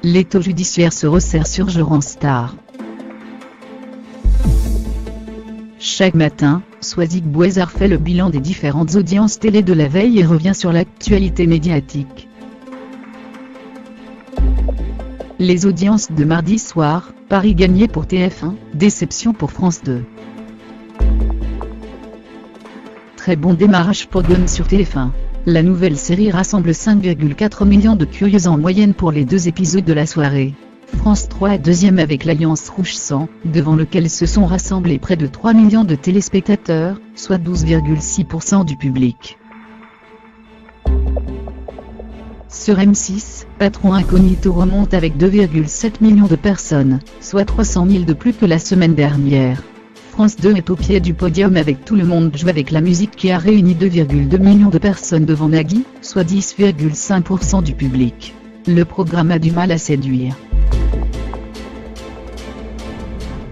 L'étau judiciaire se resserre sur Jean Star. Chaque matin, Swazik Bouezard fait le bilan des différentes audiences télé de la veille et revient sur l'actualité médiatique. Les audiences de mardi soir, Paris gagné pour TF1, déception pour France 2. Très bon démarrage pour Gone sur TF1. La nouvelle série rassemble 5,4 millions de curieux en moyenne pour les 2 épisodes de la soirée. France 3 est deuxième avec l'Alliance Rouge Sang, devant lequel se sont rassemblés près de 3 millions de téléspectateurs, soit 12,6% du public. Sur M6, Patron Incognito remonte avec 2,7 millions de personnes, soit 300 000 de plus que la semaine dernière. France 2 est au pied du podium avec Tout le monde joue avec la musique qui a réuni 2,2 millions de personnes devant Nagui, soit 10,5% du public. Le programme a du mal à séduire.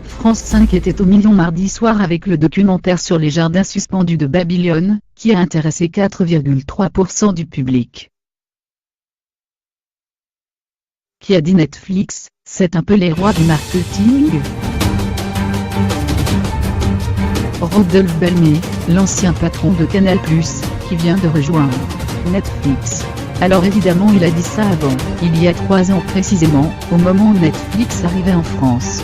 France 5 était au million mardi soir avec le documentaire sur les jardins suspendus de Babylone, qui a intéressé 4,3% du public. Qui a dit Netflix, c'est un peu les rois du marketing. Rodolphe Belmer, l'ancien patron de Canal+, qui vient de rejoindre Netflix. Alors évidemment il a dit ça avant, il y a 3 ans précisément, au moment où Netflix arrivait en France.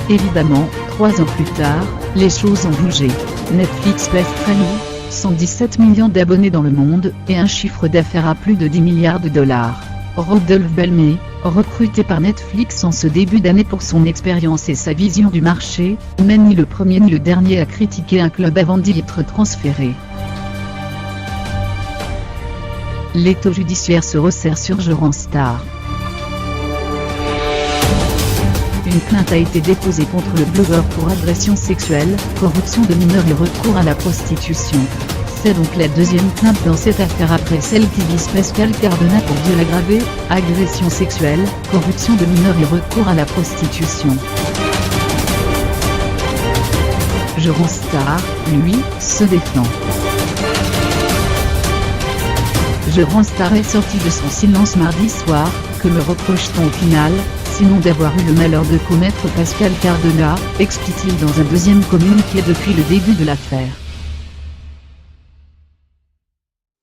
Évidemment, 3 ans plus tard, les choses ont bougé. Netflix pèse très lourd, 117 millions d'abonnés dans le monde, et un chiffre d'affaires à plus de 10 milliards de dollars. Rodolphe Belmer, recruté par Netflix en ce début d'année pour son expérience et sa vision du marché, n'est ni le premier ni le dernier à critiquer un club avant d'y être transféré. L'étau judiciaire se resserre sur Jean Star. Une plainte a été déposée contre le blogueur pour agression sexuelle, corruption de mineurs et recours à la prostitution. C'est donc la 2e plainte dans cette affaire après celle qui vise Pascal Cardona pour viol aggravé, agression sexuelle, corruption de mineurs et recours à la prostitution. Jean Star, lui, se défend. Jean Star est sorti de son silence mardi soir. Que me reproche-t-on au final, sinon d'avoir eu le malheur de commettre Pascal Cardona, explique-t-il dans un 2e communiqué depuis le début de l'affaire.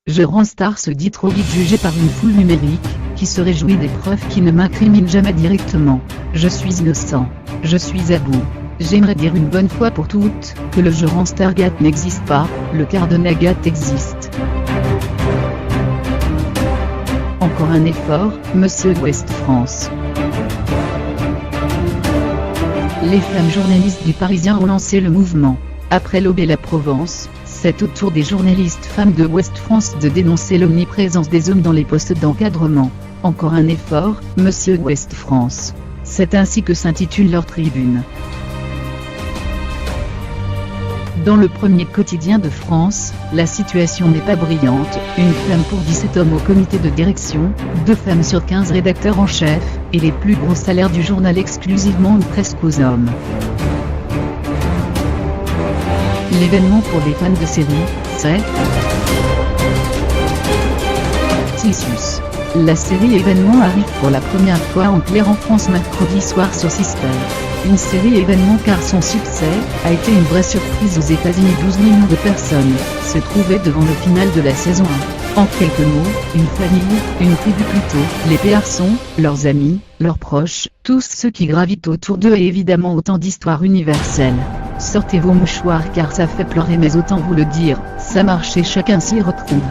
Jean Star se dit trop vite jugé par une foule numérique, qui se réjouit des preuves qui ne m'incriminent jamais directement. Je suis innocent. Je suis à bout. J'aimerais dire une bonne fois pour toutes, que le Jean Stargate n'existe pas, le Cardonagate existe. Encore un effort, Monsieur Ouest France. Les femmes journalistes du Parisien ont lancé le mouvement. Après l'Aube et la Provence, c'est au tour des journalistes femmes de Ouest France de dénoncer l'omniprésence des hommes dans les postes d'encadrement. Encore un effort, Monsieur Ouest France. C'est ainsi que s'intitule leur tribune. Dans le premier quotidien de France, la situation n'est pas brillante, une femme pour 17 hommes au comité de direction, 2 femmes sur 15 rédacteurs en chef, et les plus gros salaires du journal exclusivement ou presque aux hommes. L'événement pour les fans de série, c'est Tissus. La série événement arrive pour la première fois en clair en France mercredi soir sur Sister. Une série événement car son succès a été une vraie surprise aux États-Unis. 12 millions de personnes se trouvaient devant le final de la saison 1. En quelques mots, une famille, une tribu plutôt, les garçons, leurs amis, leurs proches, tous ceux qui gravitent autour d'eux et évidemment autant d'histoires universelles. Sortez vos mouchoirs car ça fait pleurer mais autant vous le dire, ça marche et chacun s'y retrouve.